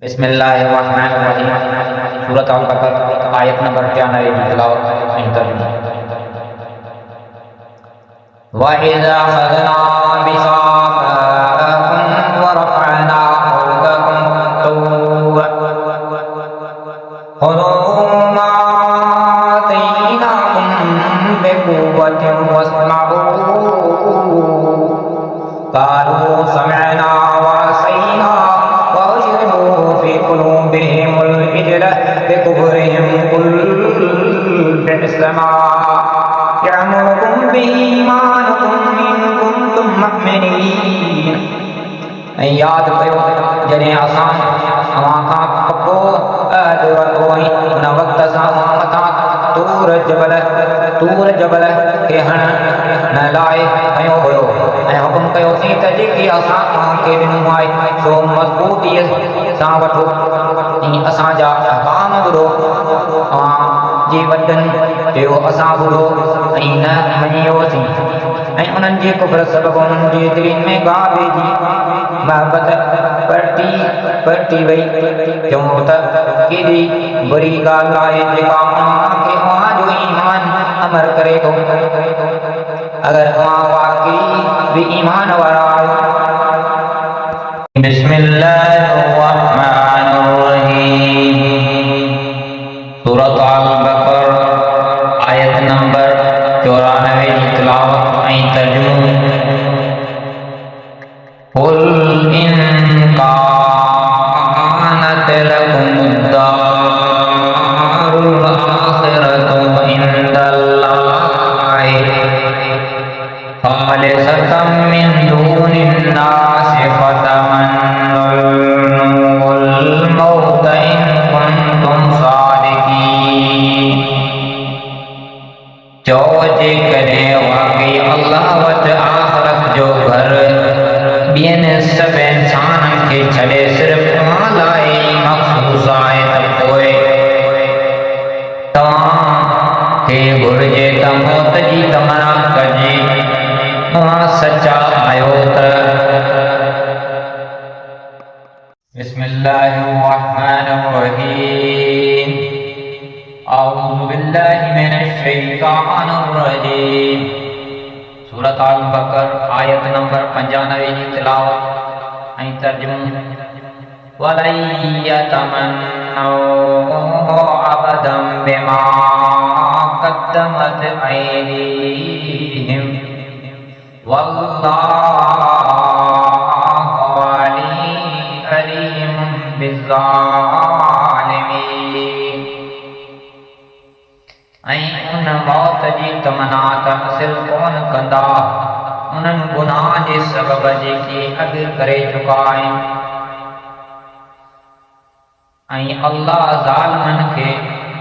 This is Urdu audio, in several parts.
بسم اللہ الرحمن الرحیم سورۃ البقرہ آیت نمبر 93 کی تلاوت ترجمہ۔ وَإِذَا أَخَذْنَا مِيثَاقَكُمْ وَرَفَعْنَا فَوْقَكُمُ الطُّورَ خُذُوا مَا آتَيْنَاكُمْ بِقُوَّةٍ وَاسْمَعُوا قَالُوا سَمِعْنَا وَعَصَيْنَا وَأُشْرِبُوا فِي قُلُوبِهِمُ الْعِجْلَ بِكُفْرِهِمْ قُلْ بِئْسَ مَا يَأْمُرُكُمْ بِهِ إِيمَانُكُمْ إِن كُنتُم مُّؤْمِنِينَ۔ یاد کرو جڏهن اسان اوهان کان پڪو عهد ورتوئين ان وقت اسان مٿان تور جبل کي هڻ نه لاءِ کيو هيو ۽ حڪم ڪيوسين ته جيڪي اسان توهان کي ڏنو آهي سو مضبوطيءَ سان وٺو ۽ اسان جا احڪام ٻڌو اوهان جي وڏن چيو اسان ٻڌو ۽ نه مڃيوسين ۽ انهن جي ڪفر سبب انهن جي دلين ۾ گاهه ويجي محبت پرتي وئي چون ته ڪيڏي بري ڳالهه آهي جيڪا اوهان کي اوهان جو ايمان امر ڪري ٿو اگر اوهان واقعي بي ایمان وارا آهيو۔ بسم الله الرحمن الرحيم سورۃ البقرہ آیت نمبر 94 کی تلاوت ۽ ترجمو۔ قل إن كانت لكم الدار الآخرة عند الله خالصة من دون الناس فتمنوا الموت إن كنتم صادقين۔ جو جے کڏهن واقعي اللہ وٽ آخرت جو گھر ٻين سڀ انسانن کي ڇڏي صرف اوهان لاءِ مخصوص آهي ته پوءِ توهان کي گهرجي ته موت جي تمنا ڪجي اوهان سچا آهيو ته۔ بسم الله الرحمن الرحيم اعوذ بالله من الشيطان الرجيم سورۃ البقرہ آیت نمبر 95 کی تلاوت ۽ ترجمو۔ وَلَن يَتَمَنَّوْهُ أَبَدًا بِمَا قَدَّمَتْ أَيْدِيهِمْ وَاللَّهُ عَلِيمٌ بِالظَّالِمِينَ۔ ۽ ان موت جي تمنا ته حاصل ڪون ڪندا انهن گناهه جي سبب جيڪي اڳ ڪري چڪا آهن ۽ الله ظالمن کي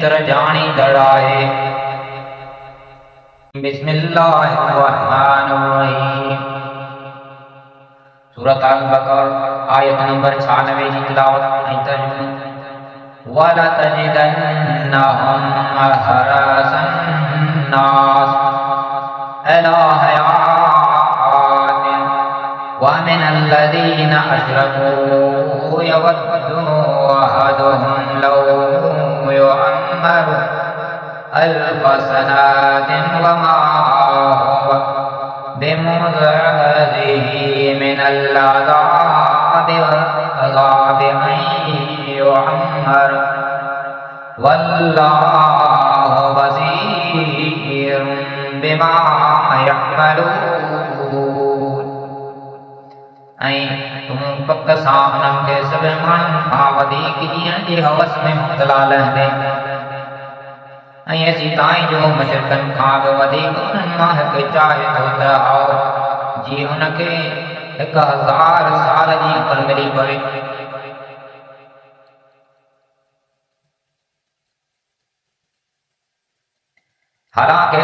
طرح ڄاڻيندڙ آهي۔ بسم الله الرحمن الرحيم سورۃ البقرہ آیت نمبر 96 کی تلاوت ۽ ترجمو۔ وَلَتَجِدَنَّهُمْ أَحْرَصَ النَّاسِ عَلَىٰ حَيَاةٍ وَمِنَ الَّذِينَ أَشْرَكُوا يَوَدُّ أَحَدُهُمْ لَوْ يُعَمَّرُ أَلْفَ سَنَةٍ وَمَا هُوَ بِمُزْعِجِهِ مِنَ الْعَذَابِ أَن يُعَمَّرَ وَاللَّهُ بَصِيرٌ بِمَا يَعْمَلُونَ۔ ۽ تم پڪ سان انهن کي سڀ ماڻهن کان وڌيڪ ڏينهن جي هوس ۾ مبتلا لهندي ۽ اسی تائين جو مشرڪن کان به وڌيڪ انهن مان هڪ چاهي ٿو ته آؤ جي ان کي 1000 سال جي عمر ملي پوي حالانکہ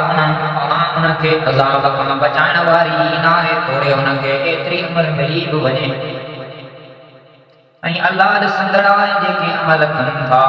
ان کي عذاب کان بچائڻ واري ناهي توڙي ان کي ايتري عمر ملي به وڃي ۽ الله ڏسندڙ آهي جيڪي عمل ڪن ٿا